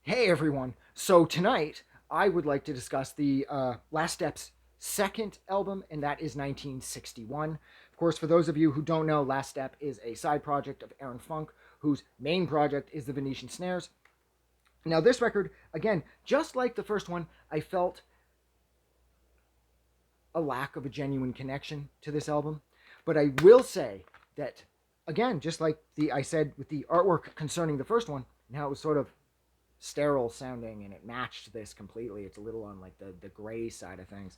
Hey everyone! So tonight I would like to discuss the Last Step's second album, and that is 1961. Of course, for those of you who don't know, Last Step is a side project of Aaron Funk, whose main project is the Venetian Snares. Now, this record, again, just like the first one, I felt a lack of a genuine connection to this album. But I will say that, again, just like I said with the artwork concerning the first one, now it was sort of sterile sounding and it matched this completely. It's a little on like the gray side of things.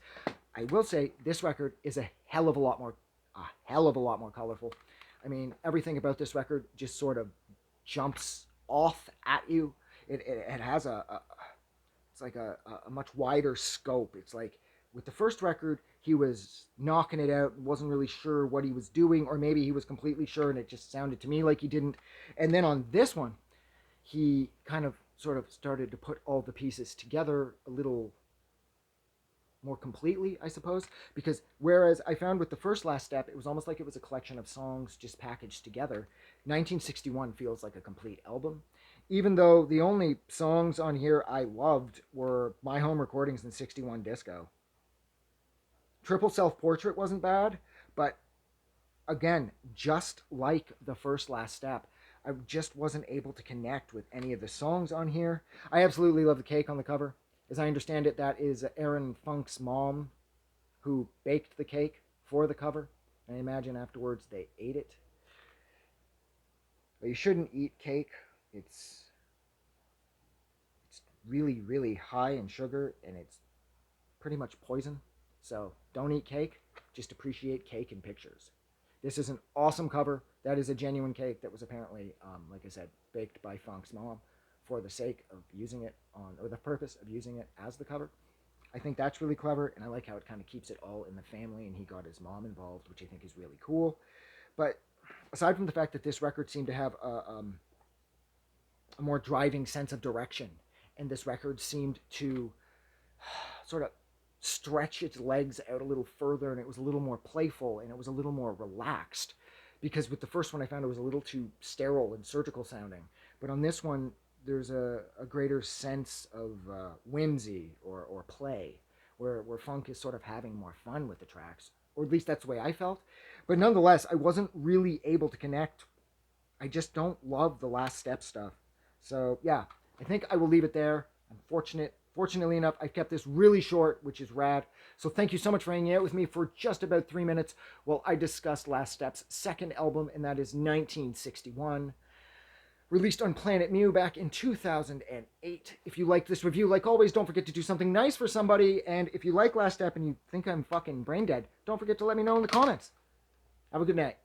I will say this record is a hell of a lot more colorful. I mean, everything about this record just sort of jumps off at you. It has it's like a much wider scope. It's like with the first record, he was knocking it out, wasn't really sure what he was doing, or maybe he was completely sure and it just sounded to me like he didn't. And then on this one, he kind of sort of started to put all the pieces together a little more completely, I suppose. Because whereas I found with the first Last Step, it was almost like it was a collection of songs just packaged together, 1961 feels like a complete album. Even though the only songs on here I loved were My Home Recordings and 61 Disco. Triple Self Portrait wasn't bad, but again, just like the first Last Step, I just wasn't able to connect with any of the songs on here. I absolutely love the cake on the cover. As I understand it, that is Aaron Funk's mom who baked the cake for the cover. I imagine afterwards they ate it. But you shouldn't eat cake. It's really, really high in sugar and it's pretty much poison. So don't eat cake. Just appreciate cake in pictures. This is an awesome cover. That is a genuine cake that was apparently, like I said, baked by Funk's mom for the sake of using it on, or the purpose of using it as the cover. I think that's really clever, and I like how it kind of keeps it all in the family, and he got his mom involved, which I think is really cool. But aside from the fact that this record seemed to have a more driving sense of direction, and this record seemed to sort of stretch its legs out a little further, and it was a little more playful and it was a little more relaxed, because with the first one I found it was a little too sterile and surgical sounding, but on this one there's a greater sense of whimsy or play, where Funk is sort of having more fun with the tracks, or at least that's the way I felt. But nonetheless, I wasn't really able to connect. I just don't love the Last Step stuff. So yeah, I think I will leave it there. Fortunately enough, I've kept this really short, which is rad. So thank you so much for hanging out with me for just about 3 minutes while I discussed Last Step's second album, and that is 1961. Released on Planet Mu back in 2008. If you liked this review, like always, don't forget to do something nice for somebody. And if you like Last Step and you think I'm fucking brain dead, don't forget to let me know in the comments. Have a good night.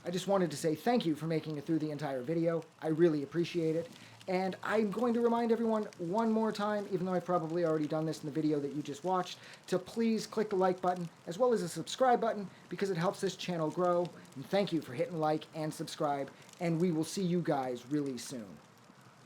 I just wanted to say thank you for making it through the entire video. I really appreciate it. And I'm going to remind everyone one more time, even though I've probably already done this in the video that you just watched, to please click the like button as well as the subscribe button, because it helps this channel grow. And thank you for hitting like and subscribe, and we will see you guys really soon.